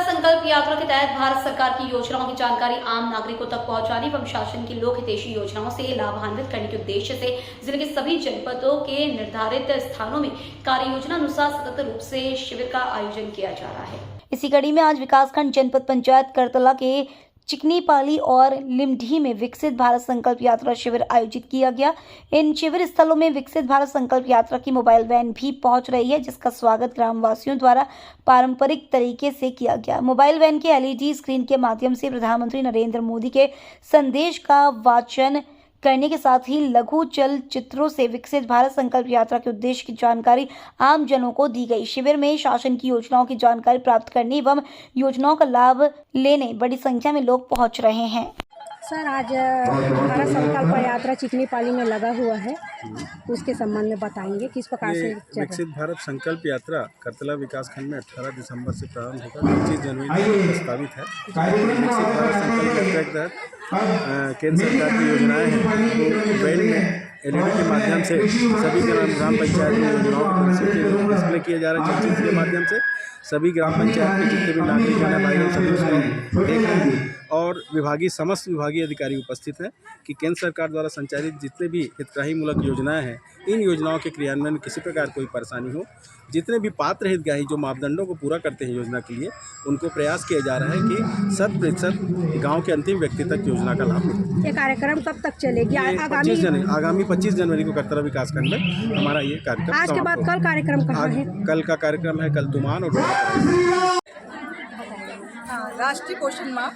भारत संकल्प यात्रा के तहत भारत सरकार की योजनाओं की जानकारी आम नागरिकों तक पहुंचाने एवं शासन की लोक हितैषी योजनाओं से लाभान्वित करने के उद्देश्य से जिले के सभी जनपदों के निर्धारित स्थानों में कार्य योजना अनुसार सतत रूप से शिविर का आयोजन किया जा रहा है। इसी कड़ी में आज विकासखंड जनपद पंचायत करतला के चिकनीपाली और लिमढी में विकसित भारत संकल्प यात्रा शिविर आयोजित किया गया। इन शिविर स्थलों में विकसित भारत संकल्प यात्रा की मोबाइल वैन भी पहुंच रही है, जिसका स्वागत ग्रामवासियों द्वारा पारंपरिक तरीके से किया गया। मोबाइल वैन के एलईडी स्क्रीन के माध्यम से प्रधानमंत्री नरेंद्र मोदी के संदेश का वाचन करने के साथ ही लघु चलचित्रों से विकसित भारत संकल्प यात्रा के उद्देश्य की जानकारी आम जनों को दी गई। शिविर में शासन की योजनाओं की जानकारी प्राप्त करने एवं योजनाओं का लाभ लेने बड़ी संख्या में लोग पहुंच रहे हैं। सर, आज भारत संकल्प यात्रा चिकनीपाली में लगा हुआ है, उसके संबंध में बताएंगे किस प्रकार से विकसित भारत संकल्प यात्रा करतला विकासखंड में 18 दिसंबर से प्रारंभ होकर 25 जनवरी तक प्रस्तावित है। विकसित भारत संकल्प यात्रा के तहत केंद्र सरकार की योजनाएं हैं तो वैन में एलईडी के माध्यम से सभी ग्राम पंचायत में योजनाओं के डिस्प्ले किए जा रहे हैं। चलचित्र के माध्यम से सभी ग्राम पंचायत के जितने भी नागरिक हैं भाई सभी उसको देख रहे हैं और समस्त विभागीय अधिकारी उपस्थित हैं कि केंद्र सरकार द्वारा संचालित जितने भी हितग्राही मूलक योजनाएं हैं, इन योजनाओं के क्रियान्वयन में किसी प्रकार कोई परेशानी हो, जितने भी पात्र हितग्राही जो मापदंडों को पूरा करते हैं योजना के लिए, उनको प्रयास किया जा रहा है कि 100% गाँव के अंतिम व्यक्ति तक योजना का लाभ मिले। ये कार्यक्रम कब तक चलेगी? आगामी 25 जनवरी को करतला विकासखंड में हमारा ये कार्यक्रम। आज के बाद कल कार्यक्रम कहाँ है? कल का कार्यक्रम है कल तुमान और राष्ट्रीय पोषण माह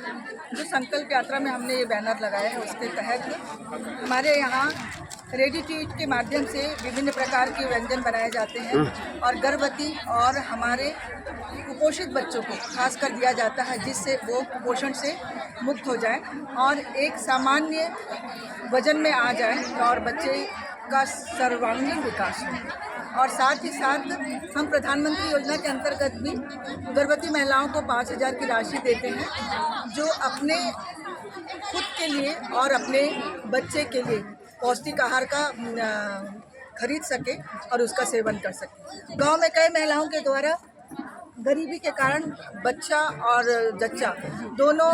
जो संकल्प यात्रा में हमने ये बैनर लगाया है, उसके तहत हमारे यहाँ रेडी टू ईट के माध्यम से विभिन्न प्रकार के व्यंजन बनाए जाते हैं और गर्भवती और हमारे कुपोषित बच्चों को खास कर दिया जाता है, जिससे वो कुपोषण से मुक्त हो जाए और एक सामान्य वजन में आ जाए और बच्चे का सर्वांगीण विकास हो। और साथ ही साथ हम प्रधानमंत्री योजना के अंतर्गत भी गर्भवती महिलाओं को 5,000 की राशि देते हैं, जो अपने खुद के लिए और अपने बच्चे के लिए पौष्टिक आहार का खरीद सके और उसका सेवन कर सके। गांव में कई महिलाओं के द्वारा गरीबी के कारण बच्चा और जच्चा दोनों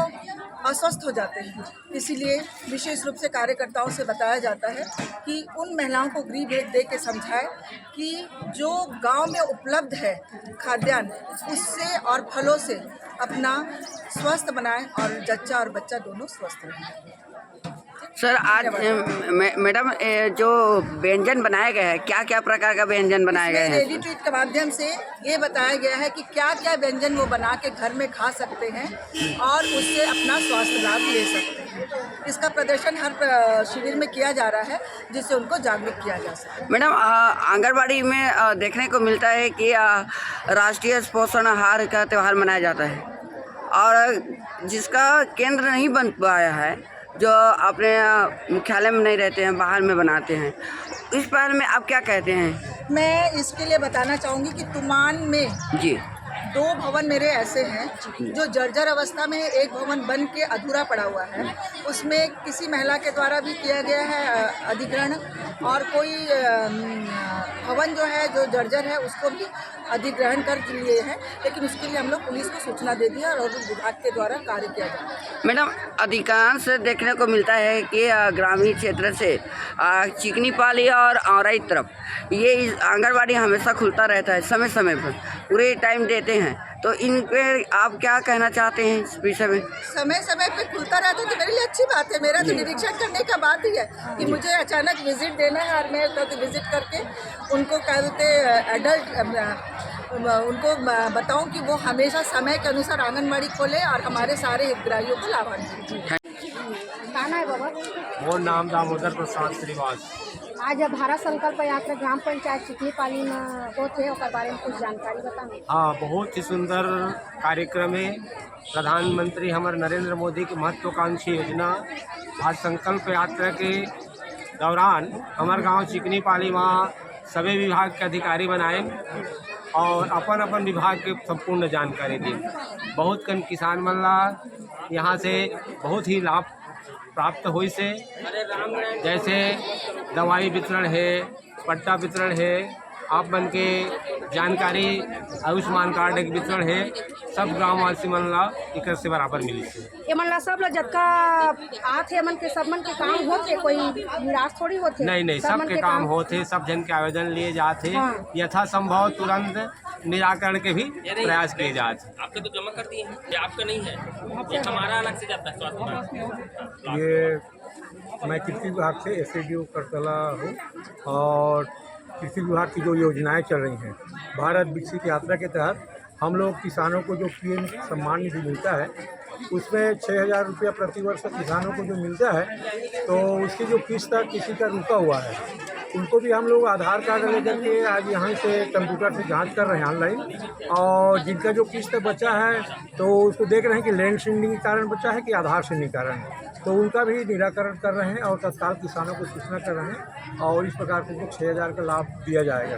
अस्वस्थ हो जाते हैं, इसीलिए विशेष रूप से कार्यकर्ताओं से बताया जाता है कि उन महिलाओं को गृह भेद दे के समझाए कि जो गांव में उपलब्ध है खाद्यान्न, उससे और फलों से अपना स्वस्थ बनाएं और जच्चा और बच्चा दोनों स्वस्थ रहें। सर, आज मैडम जो व्यंजन बनाए गए हैं, क्या क्या प्रकार का व्यंजन बनाए गए हैं? रेडी टू ईट के माध्यम से ये बताया गया है कि क्या क्या व्यंजन वो बना के घर में खा सकते हैं और उससे अपना स्वास्थ्य लाभ ले सकते हैं। इसका प्रदर्शन हर शिविर में किया जा रहा है, जिससे उनको जागरूक किया जा सके। मैडम, आंगनबाड़ी में देखने को मिलता है कि राष्ट्रीय पोषण आहार का त्यौहार मनाया जाता है और जिसका केंद्र नहीं बन पाया है, जो अपने मुख्यालय में नहीं रहते हैं, बाहर में बनाते हैं, इस बारे में आप क्या कहते हैं? मैं इसके लिए बताना चाहूँगी कि तुमान में जी 2 भवन मेरे ऐसे हैं जो जर्जर अवस्था में है। एक भवन बन के अधूरा पड़ा हुआ है, उसमें किसी महिला के द्वारा भी किया गया है अधिग्रहण, और कोई भवन जो है जो जर्जर है उसको भी अधिग्रहण कर लिए हैं, लेकिन उसके लिए हम लोग पुलिस को सूचना दे दिया और विभाग के द्वारा कार्य किया जा रहा है। मैडम, अधिकांश देखने को मिलता है कि ग्रामीण क्षेत्र से चिकनीपाली और औराई तरफ ये आंगनबाड़ी हमेशा खुलता रहता है, समय समय पर पूरे टाइम देते हैं, तो इन पे आप क्या कहना चाहते हैं इस विषय में? समय समय पे खुलता रहता है तो मेरे लिए अच्छी बात है। मेरा तो निरीक्षण करने का बात ही है कि मुझे अचानक विजिट देना है और मैं विजिट करके उनको क्या बोलते उनको बताऊं कि वो हमेशा समय के अनुसार आंगनबाड़ी खोले और हमारे सारे हितग्राहियों को लाभान्वित करें। मोर नाम दामोदर प्रसाद श्रीवास। आज भारत संकल्प यात्रा ग्राम पंचायत चिकनीपाली में होते और बारे में कुछ जानकारी बताएं। हाँ, बहुत ही सुंदर कार्यक्रम है। प्रधानमंत्री हमारे नरेंद्र मोदी की महत्वाकांक्षी योजना आज संकल्प यात्रा के दौरान हमारे गांव चिकनीपाली में सभी विभाग के अधिकारी बनाए और अपन अपन विभाग के संपूर्ण जानकारी दी। बहुत कम किसान मल्ला यहाँ से बहुत ही लाभ प्राप्त हुई से, जैसे दवाई वितरण है, पट्टा वितरण है आप बन के जानकारी आयुष्मान कार्ड एक वितरण है सब ग्रामवासी मन ला एक से बराबर मिली है। ये मन ला सब ला जतका आथे मन के सब मन के काम होते, कोई निराश थोड़ी होते। नहीं सब सब मन के काम होते, सब जन के आवेदन लिए जाते, हाँ। यथासंभव तुरंत निराकरण के भी प्रयास किए जाते। आपके तो जमा कर दिए हैं, ये आपका नहीं है, ये हमारा अलग से जाता है स्वास्थ्य विभाग। ये मैं कृषि विभाग से एसडीओ करतला हूँ और कृषि विभाग की जो योजनाएं चल रही हैं भारत विकसित यात्रा के तहत हम लोग किसानों को जो पीएम सम्मान निधि मिलता है उसमें 6,000 रुपया प्रतिवर्ष किसानों को जो मिलता है, तो उसकी जो किस्त किसी का रुका हुआ है उनको भी हम लोग आधार कार्ड लेकर के आज यहाँ से कंप्यूटर से जांच कर रहे हैं ऑनलाइन, और जिनका जो किस्त बचा है तो उसको देख रहे हैं कि लैंड सीडिंग के कारण बचा है कि आधार सीडिंग के कारण, तो उनका भी निराकरण कर रहे हैं और तत्काल किसानों को सूचना कर रहे हैं और इस प्रकार से 6,000 का लाभ दिया जाएगा।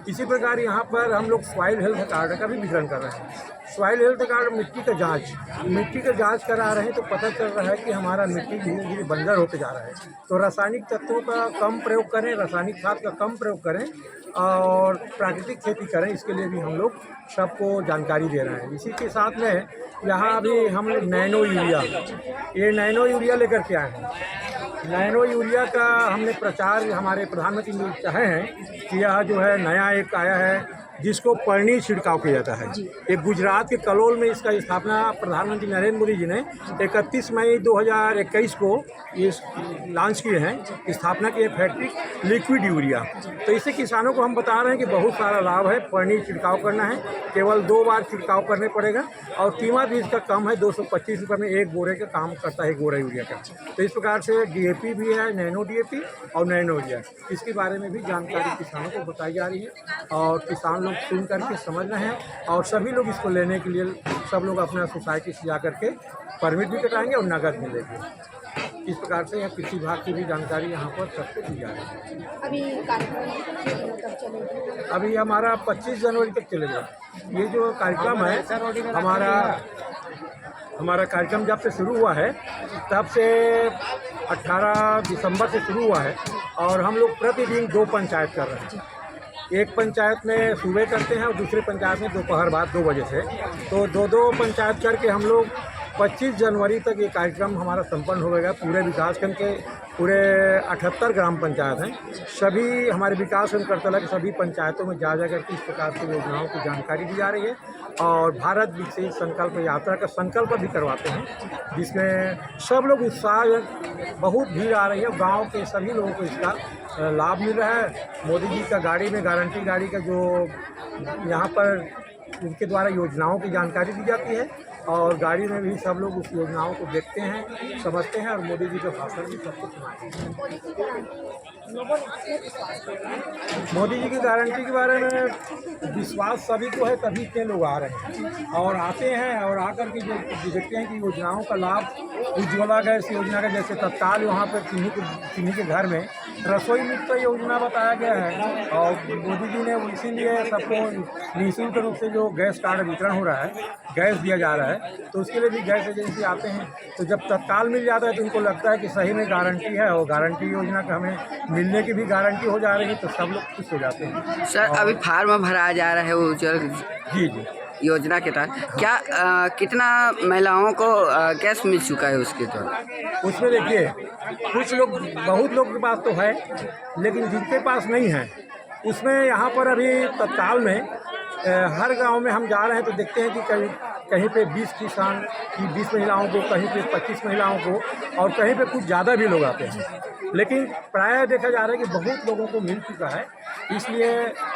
इसी प्रकार यहाँ पर हम लोग सॉइल हेल्थ कार्ड का भी वितरण कर रहे हैं। सॉइल हेल्थ कार्ड मिट्टी का जांच करा रहे हैं तो पता चल रहा है कि हमारा मिट्टी धीरे धीरे बंजर होते जा रहा है, तो रासायनिक तत्वों का कम प्रयोग करें, रासायनिक खाद का कम प्रयोग करें और प्राकृतिक खेती करें, इसके लिए भी हम लोग सबको जानकारी दे रहे हैं। इसी के साथ में यहाँ अभी हम लोग नैनो यूरिया लेकर के आए हैं। नैनो यूरिया का हमने प्रचार हमारे प्रधानमंत्री जी चाहे हैं कि यह जो है नया एक आया है जिसको पर्णी छिड़काव किया जाता है। एक गुजरात के कलोल में इसका स्थापना प्रधानमंत्री नरेंद्र मोदी जी ने 31 मई 2021 को ये लॉन्च किए हैं, स्थापना की फैक्ट्री लिक्विड यूरिया। तो इससे किसानों को हम बता रहे हैं कि बहुत सारा लाभ है। पर्णी छिड़काव करना है, केवल 2 बार छिड़काव करने पड़ेगा और कीमत भी इसका कम है, 225 रुपये में एक बोरे का काम करता है, बोरा यूरिया का। तो इस प्रकार से DAP भी है, नैनो DAP और नैनो यूरिया, इसके बारे में भी जानकारी किसानों को बताई जा रही है और किसान लोग सुन करके समझ रहे हैं और सभी लोग इसको लेने के लिए सब लोग अपना सोसाइटी से जा करके परमिट भी कटाएंगे और नगद मिलेगी। इस प्रकार से यह कृषि विभाग की भी जानकारी यहाँ पर सबको दी जा रही है। अभी कार्यक्रम कब चलेगा? अभी हमारा 25 जनवरी तक चलेगा। ये जो कार्यक्रम है हमारा कार्यक्रम जब से शुरू हुआ है तब से 18 दिसंबर से शुरू हुआ है और हम लोग प्रतिदिन 2 पंचायत कर रहे हैं। एक पंचायत में सुबह करते हैं और दूसरे पंचायत में दोपहर बाद 2 बजे से, तो 2 पंचायत करके हम लोग 25 जनवरी तक ये कार्यक्रम हमारा संपन्न हो गया। पूरे विकासखंड के पूरे 78 ग्राम पंचायत हैं, सभी हमारे विकासखंड करतला के सभी पंचायतों में जा करके इस प्रकार की योजनाओं की जानकारी दी जा रही है और भारत विकसित संकल्प यात्रा का संकल्प भी करवाते हैं, जिसमें सब लोग उत्साह, बहुत भीड़ आ रही है। गाँव के सभी लोगों को इसका लाभ मिल रहा है। मोदी जी का गाड़ी में गारंटी गाड़ी का जो यहाँ पर उनके द्वारा योजनाओं की जानकारी दी जाती है और गाड़ी में भी सब लोग उस योजनाओं को देखते हैं, समझते हैं और मोदी जी के भाषण भी सबको सुनाते हैं। मोदी जी की गारंटी के बारे में विश्वास सभी को है, तभी इतने लोग आ रहे हैं और आते हैं और आकर के जो देखते हैं कि योजनाओं का लाभ उज्ज्वला गैस योजना का, जैसे तत्काल वहाँ पर किन्हीं के घर में रसोई मित्र योजना बताया गया है और मोदी जी ने इसीलिए सबको निःशुल्क रूप से जो गैस कार्ड वितरण हो रहा है, गैस दिया जा रहा है, तो उसके लिए भी गैस एजेंसी आते हैं। तो जब तत्काल मिल जाता है तो उनको लगता है कि सही में गारंटी है और गारंटी योजना का हमें मिलने की भी गारंटी हो जा रही है, तो सब लोग खुश हो जाते हैं। सर अभी फार्म भराया जा रहा है वो जी योजना के तहत क्या कितना महिलाओं को गैस मिल चुका है उसके दौरान? उसमें देखिए कुछ लोग, बहुत लोग के पास तो है, लेकिन जिनके पास नहीं है उसमें यहाँ पर अभी तत्काल में हर गांव में हम जा रहे हैं तो देखते हैं कि कहीं पे 20 किसान की 20 महिलाओं को, कहीं पे 25 महिलाओं को और कहीं पे कुछ ज़्यादा भी लोग आते हैं, लेकिन प्रायः देखा जा रहा है कि बहुत लोगों को मिल चुका है। इसलिए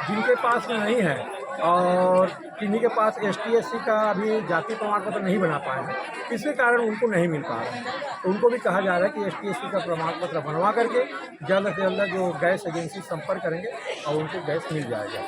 जिनके पास नहीं है और किन्हीं के पास ST/SC का अभी जाति प्रमाण पत्र नहीं बना पाए हैं, इसके कारण उनको नहीं मिल पा रहा है, तो उनको भी कहा जा रहा है कि ST/SC का प्रमाण पत्र बनवा करके जल्द से जल्द जो गैस एजेंसी संपर्क करेंगे और उनको गैस मिल जाएगा।